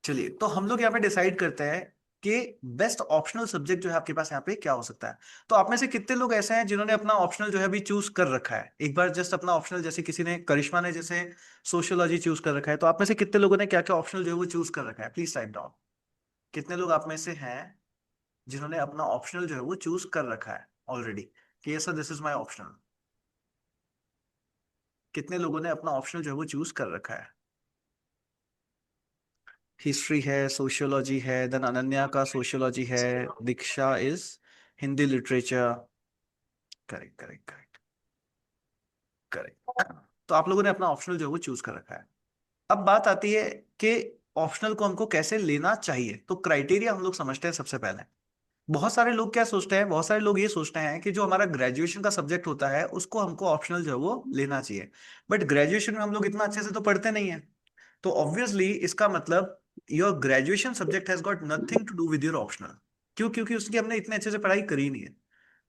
चलिए, तो हम लोग यहाँ पे डिसाइड करते हैं कि बेस्ट ऑप्शनल सब्जेक्ट जो है आपके पास यहाँ पे क्या हो सकता है। तो आप में से कितने लोग ऐसे हैं जिन्होंने अपना ऑप्शनल जो है अभी चूज कर रखा है? एक बार जस्ट अपना ऑप्शनल, जैसे किसी ने, करिश्मा ने जैसे सोशियोलॉजी चूज कर रखा है, तो आप में से कितने लोगों ने क्या क्या ऑप्शनल जो है वो चूज कर रखा है? Please type down. कितने लोग आप में से हैं जिन्होंने अपना ऑप्शनल जो है वो चूज कर रखा है ऑलरेडी, कि yes sir this is my optional? कितने लोगों ने अपना ऑप्शनल जो है वो चूज कर रखा है? हिस्ट्री है, सोशियोलॉजी है, देन अनन्या का सोशियोलॉजी है, Diksha is Hindi literature. Correct correct correct correct. तो आप लोगों ने अपना ऑप्शनल जो है वो चूज कर रखा है। अब बात आती है कि ऑप्शनल को हमको कैसे लेना चाहिए। तो क्राइटेरिया हम लोग समझते हैं सबसे पहले। बहुत सारे लोग क्या सोचते हैं, बहुत सारे लोग ये सोचते हैं कि जो हमारा ग्रेजुएशन का सब्जेक्ट होता है उसको हमको ऑप्शनल जो है वो लेना चाहिए। बट ग्रेजुएशन में हम लोग इतना अच्छे से तो पढ़ते नहीं है। तो ऑब्वियसली इसका मतलब your graduation subject has got nothing to do with your optional. क्यों? क्योंकि उसकी हमने इतने अच्छे से पढ़ाई करी नहीं है।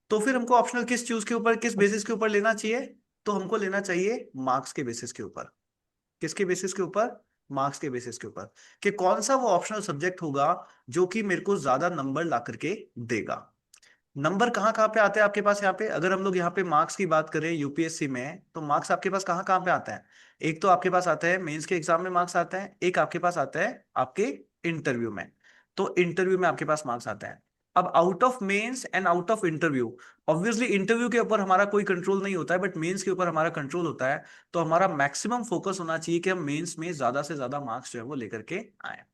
तो फिर हमको ऑप्शनल किस चूज के ऊपर, किस बेसिस के ऊपर लेना चाहिए? तो हमको लेना चाहिए मार्क्स के बेसिस के ऊपर। किसके बेसिस के ऊपर? मार्क्स के बेसिस के ऊपर। कि कौन सा वो ऑप्शनल सब्जेक्ट होगा जो कि मेरे को ज्यादा नंबर ला करके देगा। नंबर कहाँ कहाँ पे आते हैं आपके पास? यहाँ पे अगर हम लोग यहाँ पे मार्क्स की बात करें यूपीएससी में, तो मार्क्स आपके पास कहाँ कहाँ पे आता है? एक तो आपके पास आता है मेंस के एग्जाम में मार्क्स आता है, एक आपके पास आता है आपके इंटरव्यू में। तो इंटरव्यू में आपके पास मार्क्स आता है। अब out of mains and out of interview, obviously interview के ऊपर हमारा कोई कंट्रोल नहीं होता है, बट मेंस के ऊपर हमारा कंट्रोल होता है। तो हमारा मैक्सिमम फोकस होना चाहिए कि हम मेंस में ज्यादा से ज्यादा मार्क्स जो है वो लेकर के आए।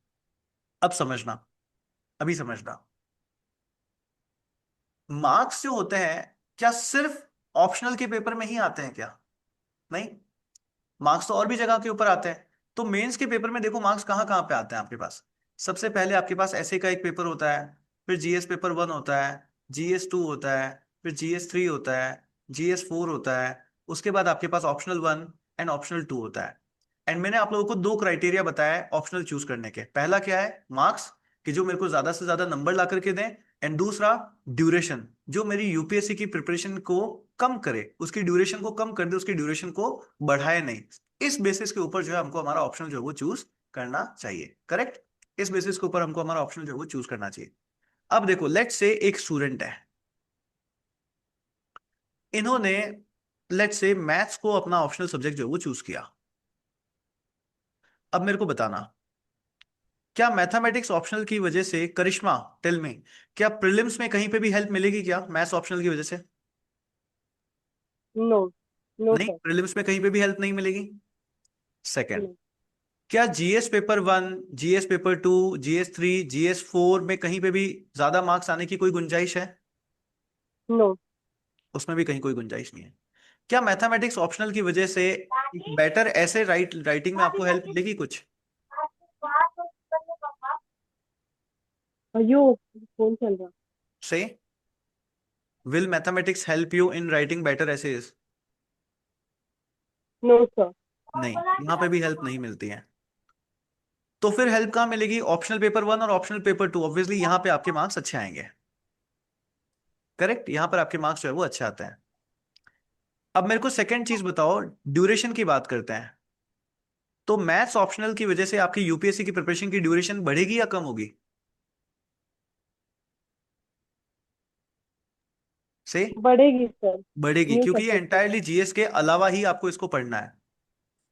अब समझना, अभी समझना। मार्क्स जो होते हैं, क्या सिर्फ ऑप्शनल के पेपर में ही आते हैं क्या? नहीं, मार्क्स तो और भी जगह के ऊपर आते हैं। तो मेंस के पेपर में देखो मार्क्स कहाँ कहाँ पे आते हैं आपके पास। सबसे पहले आपके पास ऐसे का एक पेपर होता है, फिर जीएस पेपर 1 होता है, जीएस 2 होता है, फिर जीएस 3 होता है, जीएस 4 होता है। उसके बाद आपके पास ऑप्शनल 1 एंड ऑप्शनल 2 होता है। एंड मैंने आप लोगों को दो क्राइटेरिया बताया है ऑप्शनल चूज करने के। पहला क्या है? मार्क्स, कि जो मेरे को ज्यादा से ज्यादा नंबर ला करके दें। एंड दूसरा, ड्यूरेशन, जो मेरी यूपीएससी की प्रिपरेशन को कम करे, उसकी ड्यूरेशन को कम कर दे, उसकी ड्यूरेशन को बढ़ाए नहीं। इस बेसिस के ऊपर जो है हमको हमारा ऑप्शनल जो है वो चूज करना चाहिए। करेक्ट? इस बेसिस के ऊपर हमको हमारा ऑप्शनल जो है वो चूज करना चाहिए। अब देखो, लेट्स से एक स्टूडेंट है, इन्होंने लेट्स से मैथ्स को अपना ऑप्शनल सब्जेक्ट जो है वो चूज किया। अब मेरे को बताना, क्या मैथमेटिक्स ऑप्शनल की वजह से, करिश्मा टेल मी, क्या प्रीलिम्स में कहीं पे भी हेल्प मिलेगी क्या मैथ्स ऑप्शनल की वजह से? नो। नो नहीं, सर। प्रीलिम्स में कहीं पे भी हेल्प नहीं मिलेगी। Second, no. क्या GS paper 1, GS paper 2, GS 3, GS 4 में कहीं पे भी ज्यादा मार्क्स आने की कोई गुंजाइश है? नो। उसमें भी कहीं कोई गुंजाइश नहीं है। क्या मैथमेटिक्स ऑप्शनल की वजह से बेटर ऐसे राइटिंग में आपको हेल्प मिलेगी कुछ? अयो, फोन चल रहा। से, will mathematics help you in writing better essays? No sir. नहीं, यहाँ पे भी हेल्प नहीं मिलती है। तो फिर हेल्प कहाँ मिलेगी? ऑप्शनल पेपर 1 और ऑप्शनल पेपर 2। ऑब्वियसली यहाँ पे आपके मार्क्स अच्छे आएंगे। करेक्ट, यहाँ पर आपके मार्क्स जो है वो अच्छे आते हैं। अब मेरे को सेकंड चीज बताओ, ड्यूरेशन की बात करते हैं। तो मैथ्स ऑप्शनल की वजह से आपकी यूपीएससी की प्रिपरेशन की ड्यूरेशन बढ़ेगी या कम होगी? से, बढ़ेगी सर। बढ़ेगी, न्यू क्योंकि ये सब्जेक्ट है। एंटायरली जीएस के अलावा ही आपको इसको पढ़ना है।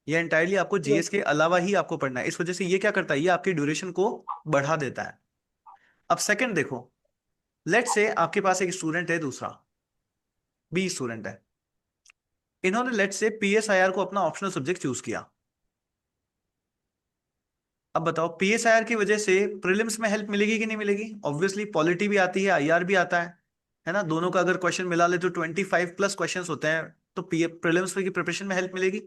ये एंटायरली आपको यस। जीएस के अलावा ही आपको पढ़ना है, इस वजह से ये क्या करता है, ये आपकी ड्यूरेशन को बढ़ा देता है। अब सेकंड देखो, लेट्स से आपके पास एक स्टूडेंट है, दूसरा बी स्टूडेंट है। इन्होंने लेट्स से पीएसआईआर को अपना ऑप्शनल सब्जेक्ट चूज किया। अब बताओ, पीएसआईआर की वजह से प्रीलिम्स में हेल्प मिलेगी कि नहीं मिलेगी? ऑब्वियसली पॉलिटी भी आती है, आईआर भी आता है ना। दोनों का अगर क्वेश्चन मिला ले तो 25+ क्वेश्चन होते हैं। तो प्रीलिम्स की प्रिपरेशन में हेल्प मिलेगी।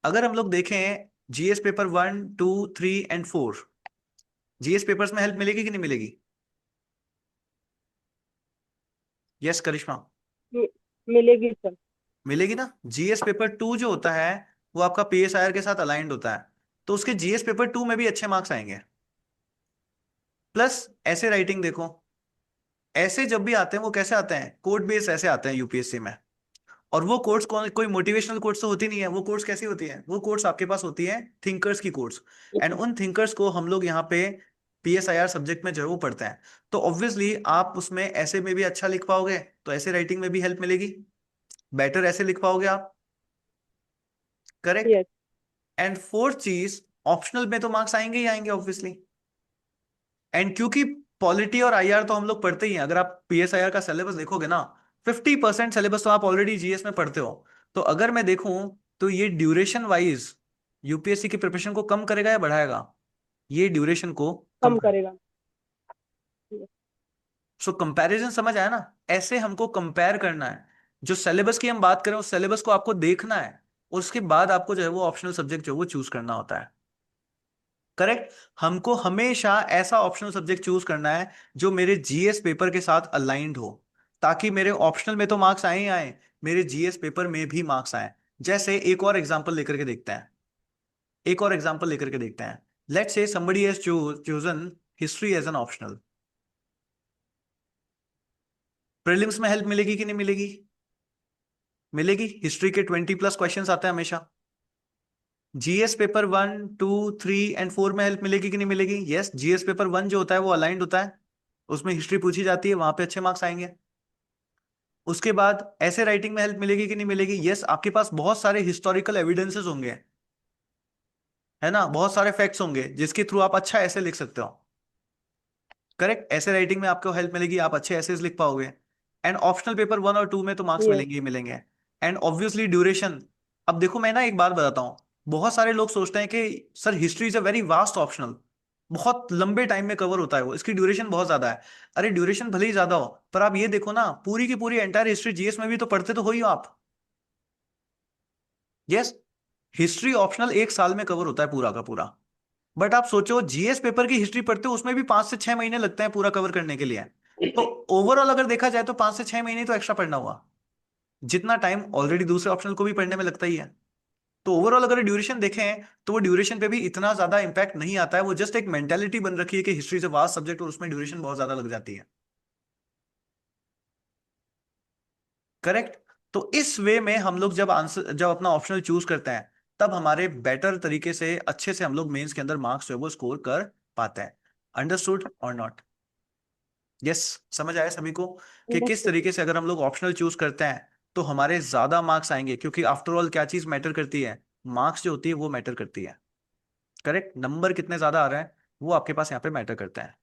अगर हम लोग देखें GS paper 1, 2, 3 and 4, GS papers में हेल्प मिलेगी कि नहीं मिलेगी? यस करिश्मा, मि- मिलेगी सर। मिलेगी ना। जीएस पेपर 2 जो होता है वो आपका पीएसआईआर के साथ अलाइंड होता है। तो उसके जीएस पेपर 2 में भी अच्छे मार्क्स आएंगे। प्लस ऐसे राइटिंग देखो, ऐसे जब भी आते हैं वो कैसे आते हैं? कोड बेस्ड ऐसे आते हैं यूपीएससी में। और वो कोर्स कोई मोटिवेशनल कोर्स तो होती नहीं है, वो कोर्स कैसी होती है, वो कोर्स आपके पास होती है थिंकर्स की कोर्स। एंड उन थिंकर्स को हम लोग यहाँ पे PSIR सब्जेक्ट में जो है वो पढ़ते हैं। तो ऑब्वियसली आप उसमें ऐसे में भी अच्छा लिख पाओगे तो ऐसे राइटिंग में भी हेल्प मिलेगी, बेटर ऐसे लिख पाओगे आप। करेक्ट। यस। एंड फोर्थ चीज, ऑप्शनल में तो मार्क्स आएंगे ही आएंगे ऑब्वियसली। एंड क्योंकि पॉलिटी और IR तो हम लोग पढ़ते ही हैं, अगर आप PSIR का सिलेबस देखोगे ना, 50% सिलेबस तो आप ऑलरेडी GS में पढ़ते हो। तो अगर मैं देखूं तो ये ड्यूरेशन वाइज UPSC की प्रिपरेशन को कम करेगा या बढ़ाएगा? ये ड्यूरेशन को कम कम कर। करेगा। Yes. सो कंपैरिजन समझ आया ना? ऐसे हमको कंपेयर करना है, जो सिलेबस की हम बात करें उस सिलेबस को आपको देखना है, और उसके बाद आपको जो है वो ऑप्शनल सब्जेक्ट जो है वो चूज करना होता है। करेक्ट। हमको हमेशा ऐसा ऑप्शनल सब्जेक्ट चूज करना है जो मेरे GS पेपर के साथ अलाइंड हो, ताकि मेरे ऑप्शनल में तो मार्क्स आए ही आए, मेरे GS पेपर में भी मार्क्स आए। जैसे एक और एग्जांपल लेकर के देखते हैं, एक और एग्जांपल लेकर के देखते हैं। Let's say somebody has chosen history as an optional. Prelims में हेल्प मिलेगी कि नहीं मिलेगी? मिलेगी। हिस्ट्री के 20+ क्वेश्चंस आते हैं हमेशा। GS पेपर 1, 2, 3 एंड 4 में हेल्प मिलेगी कि नहीं मिलेगी? यस, GS पेपर 1 जो होता है वो अलाइंड होता है, उसमें हिस्ट्री पूछी जाती है, वहां पे अच्छे मार्क्स आएंगे। उसके बाद ऐसे राइटिंग में हेल्प मिलेगी कि नहीं मिलेगी? यस, आपके पास बहुत सारे हिस्टोरिकल एविडेंसेस होंगे, है ना, बहुत सारे फैक्ट्स होंगे जिसके थ्रू आप अच्छा ऐसे लिख सकते हो। करेक्ट। ऐसे राइटिंग में आपको हेल्प मिलेगी, आप अच्छे ऐसे लिख पाओगे। एंड ऑप्शनल पेपर 1 और 2 में तो मार्क्स Yes. मिलेंगे ही मिलेंगे। And obviously duration. अब देखो मैं ना एक बात बताता हूँ, बहुत सारे लोग सोचते हैं कि sir history is a very vast optional, बहुत लंबे टाइम में कवर होता है वो, इसकी ड्यूरेशन बहुत ज्यादा है। अरे ड्यूरेशन भले ही ज्यादा हो, पर आप ये देखो ना, पूरी की पूरी एंटायर हिस्ट्री GS में भी तो पढ़ते तो हो ही हो आप। यस। हिस्ट्री ऑप्शनल 1 साल में कवर होता है पूरा का पूरा। बट आप सोचो GS पेपर की हिस्ट्री पढ़ते हो, उसमें भी 5 से 6 महीने लगते हैं पूरा कवर करने के लिए। तो ओवरऑल अगर देखा जाए तो 5 से 6 महीने तो एक्स्ट्रा पढ़ना हुआ, जितना टाइम ऑलरेडी दूसरे ऑप्शनल को भी पढ़ने में लगता ही है। तो ओवरऑल अगर ड्यूरेशन देखें तो वो ड्यूरेशन पे भी इतना ज्यादा इंपैक्ट नहीं आता है, वो जस्ट एक मेंटेलिटी बन रखी है कि history is a vast subject और उसमें ड्यूरेशन बहुत ज्यादा लग जाती है। करेक्ट। तो इस वे में हम लोग जब आंसर, जब अपना ऑप्शनल चूज करते हैं, तब हमारे बेटर तरीके से अच्छे से हम लोग मेंस के अंदर मार्क्स जो है वो स्कोर कर पाते हैं। अंडरस्टूड और नॉट? यस। समझ आया सभी को कि किस Understood. तरीके से अगर हम लोग ऑप्शनल चूज करते हैं तो हमारे ज्यादा मार्क्स आएंगे, क्योंकि आफ्टर ऑल क्या चीज मैटर करती है? मार्क्स जो होती है वो मैटर करती है। करेक्ट। नंबर कितने ज्यादा आ रहे हैं वो आपके पास यहाँ पे मैटर करते हैं।